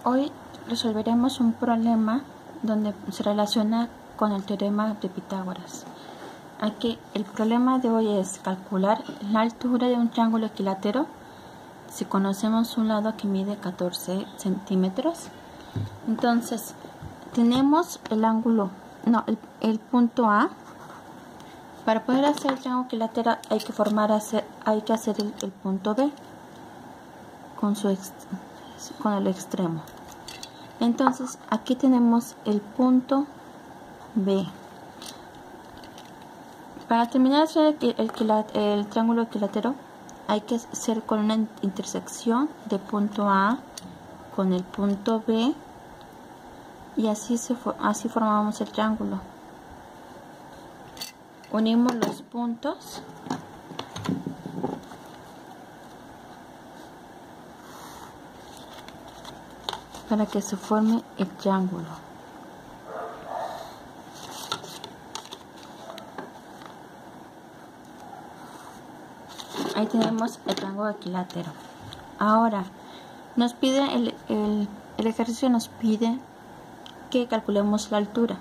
Hoy resolveremos un problema donde se relaciona con el teorema de Pitágoras. Aquí el problema de hoy es calcular la altura de un triángulo equilátero si conocemos un lado que mide 14 centímetros. Entonces tenemos el ángulo, el punto A. Para poder hacer el triángulo equilátero hay que hacer el punto B con el extremo. Entonces aquí tenemos el punto B. Para terminar de hacer el triángulo equilátero hay que hacer con una intersección de punto A con el punto B, y así formamos el triángulo. Unimos los puntos para que se forme el triángulo. Ahí tenemos el triángulo equilátero. Ahora nos pide el ejercicio nos pide que calculemos la altura.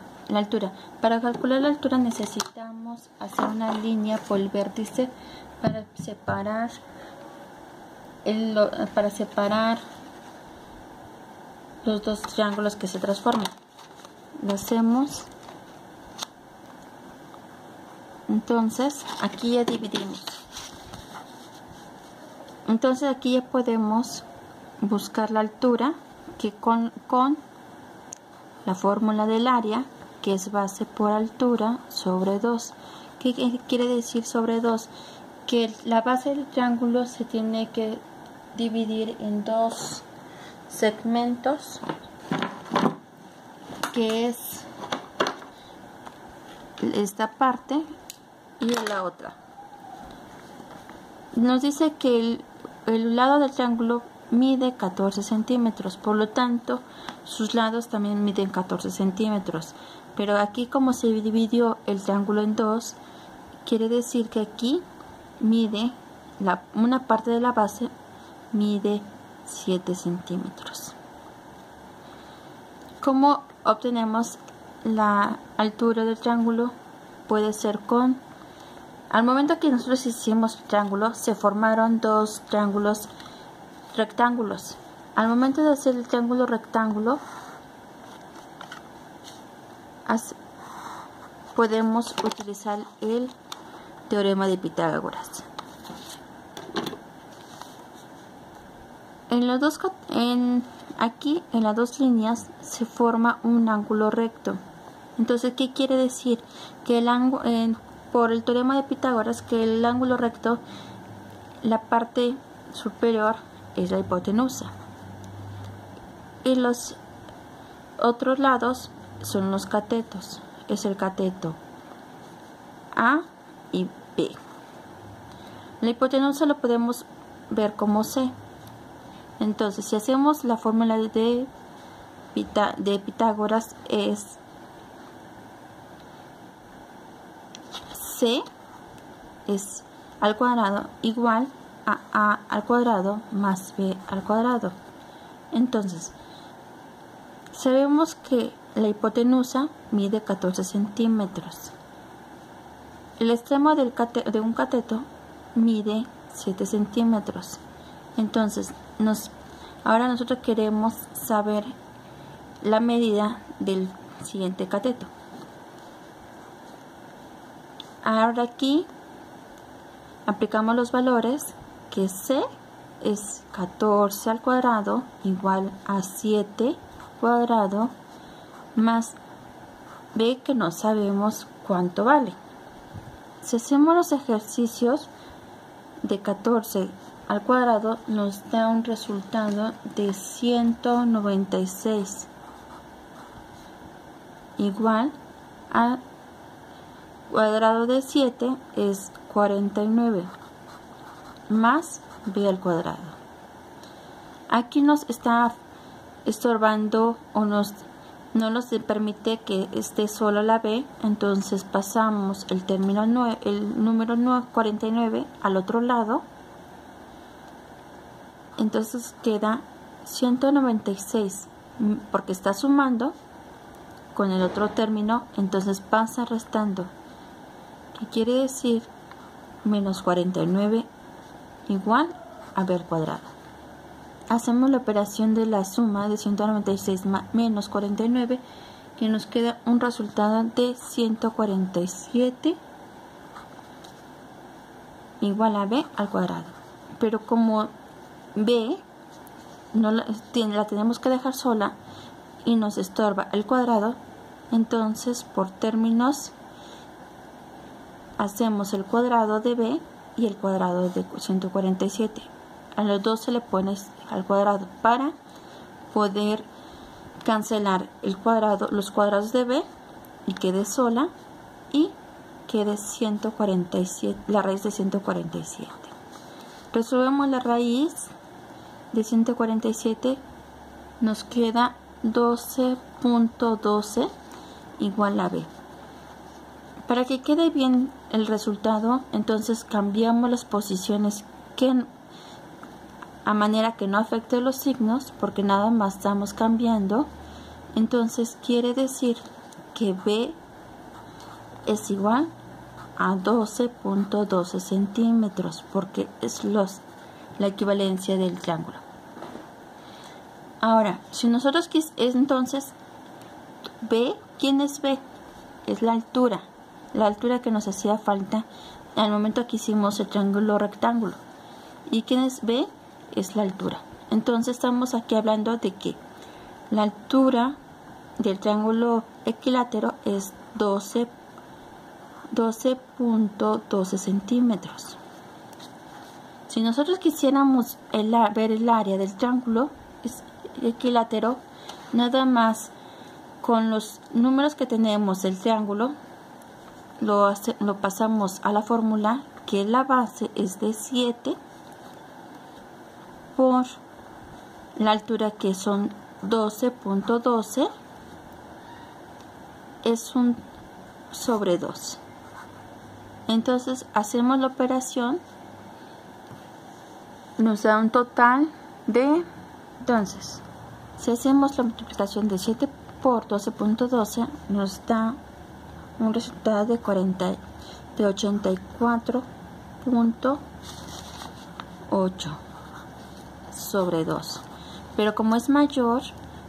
Para calcular la altura necesitamos hacer una línea por el vértice para separar los dos triángulos que se transforman. Lo hacemos. Entonces aquí ya dividimos. Entonces aquí ya podemos buscar la altura que con la fórmula del área, que es base por altura sobre 2. ¿Qué quiere decir sobre 2? Que la base del triángulo se tiene que dividir en dos segmentos, que es esta parte y la otra. Nos dice que el lado del triángulo mide 14 centímetros, por lo tanto sus lados también miden 14 centímetros, pero aquí como se dividió el triángulo en dos, quiere decir que aquí mide una parte de la base mide 7 centímetros. ¿Cómo obtenemos la altura del triángulo? Puede ser al momento que nosotros hicimos el triángulo, se formaron dos triángulos rectángulos. Al momento de hacer el triángulo rectángulo, podemos utilizar el teorema de Pitágoras. Aquí en las dos líneas se forma un ángulo recto. Entonces, ¿qué quiere decir? Que por el teorema de Pitágoras, que el ángulo recto, la parte superior es la hipotenusa y los otros lados son los catetos. Es el cateto A y B. La hipotenusa lo podemos ver como C. Entonces, si hacemos la fórmula de Pitágoras, es C es al cuadrado igual a al cuadrado más B al cuadrado. Entonces, sabemos que la hipotenusa mide 14 centímetros. El extremo de un cateto mide 7 centímetros. Entonces, ahora nosotros queremos saber la medida del siguiente cateto. Ahora aquí aplicamos los valores, que C es 14 al cuadrado igual a 7 cuadrado más B, que no sabemos cuánto vale. Si hacemos los ejercicios de 14 al cuadrado, nos da un resultado de 196 igual a cuadrado de 7 es 49 más B al cuadrado. Aquí nos está estorbando o no nos permite que esté solo la B, entonces pasamos el número 49 al otro lado. Entonces queda 196, porque está sumando con el otro término, entonces pasa restando, que quiere decir menos 49 igual a b al cuadrado. Hacemos la operación de la suma de 196 menos 49, que nos queda un resultado de 147 igual a b al cuadrado. Pero como b no la tenemos que dejar sola y nos estorba el cuadrado, entonces por términos hacemos el cuadrado de b y el cuadrado de 147. A los dos se le pone al cuadrado para poder cancelar el cuadrado, los cuadrados de b, y quede sola y quede 147, la raíz de 147. Resolvemos la raíz de 147, nos queda 12.12 igual a b. Para que quede bien el resultado, entonces cambiamos las posiciones a manera que no afecte los signos, porque nada más estamos cambiando. Entonces quiere decir que b es igual a 12.12 centímetros, porque es la equivalencia del triángulo. Ahora, si nosotros entonces b, ¿quién es b? Es la altura que nos hacía falta al momento que hicimos el triángulo rectángulo. ¿Y quién es b? Es la altura. Entonces estamos aquí hablando de que la altura del triángulo equilátero es 12.12 centímetros. Si nosotros quisiéramos ver el área del triángulo equilátero, nada más con los números que tenemos del triángulo lo pasamos a la fórmula, que la base es de 7 por la altura, que son 12.12, es un sobre 2. Entonces hacemos la operación, nos da un total de, entonces si hacemos la multiplicación de 7 por 12.12, nos da un resultado de 84.8 sobre 2. Pero como es mayor,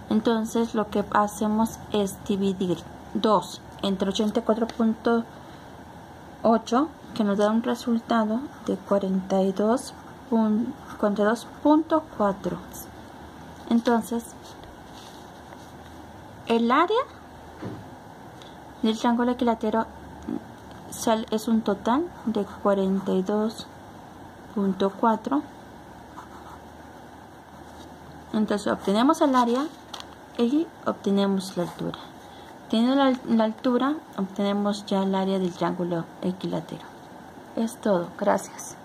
entonces lo que hacemos es dividir 2 entre 84.8, que nos da un resultado de 42.4. Entonces el área del triángulo equilátero es un total de 42.4. Entonces obtenemos el área y obtenemos la altura. Teniendo la altura, obtenemos ya el área del triángulo equilátero. Es todo. Gracias.